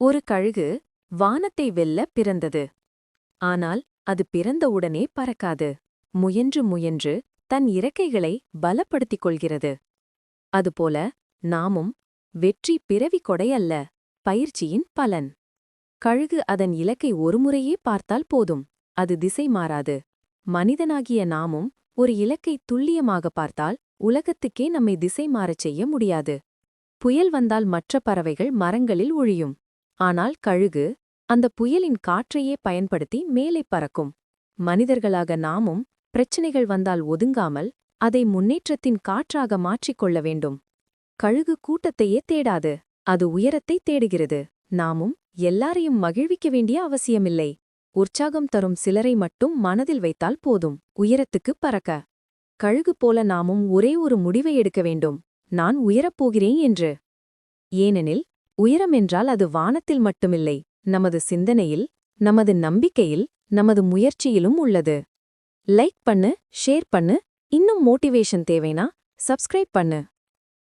ஒரு கழுகு வானத்தை வெல்ல பிறந்தது. ஆனால் அது பிறந்தவுடனே பறக்காது. முயன்று முயன்று தன் இறக்கைகளை பலப்படுத்திக் கொள்கிறது. அதுபோல நாமும் வெற்றி பிறவி கொடையல்ல, பயிற்சியின் பலன். கழுகு அதன் இலக்கை ஒருமுறையே பார்த்தால் போதும், அது திசை மாறாது. மனிதனாகிய நாமும் ஒரு இலக்கை துல்லியமாக பார்த்தால் உலகத்துக்கே நம்மை திசை மாறச் செய்ய முடியாது. புயல் வந்தால் மற்ற பறவைகள் மரங்களில் ஒழியும். ஆனால் கழுகு அந்த புயலின் காற்றையே பயன்படுத்தி மேலே பறக்கும். மனிதர்களாக நாமும் பிரச்சனைகள் வந்தால் ஒதுங்காமல் அதை முன்னேற்றத்தின் காற்றாக மாற்றிக்கொள்ள வேண்டும். கழுகு கூட்டத்தையே தேடாது, அது உயரத்தை தேடுகிறது. நாமும் எல்லாரையும் மகிழ்விக்க வேண்டிய அவசியமில்லை. உற்சாகம் தரும் சிலரை மட்டும் மனதில் வைத்தால் போதும், உயரத்துக்கு பறக்க. கழுகு போல நாமும் ஒரே ஒரு முடிவை எடுக்க வேண்டும், நான் உயரப்போகிறேன் என்று. ஏனெனில் உயரம் என்றால் அது வானத்தில் மட்டுமில்லை, நமது சிந்தனையில், நமது நம்பிக்கையில், நமது முயற்சியிலும் உள்ளது. லைக் பண்ணு, ஷேர் பண்ணு. இன்னும் மோட்டிவேஷன் தேவைனா சப்ஸ்கிரைப் பண்ணு.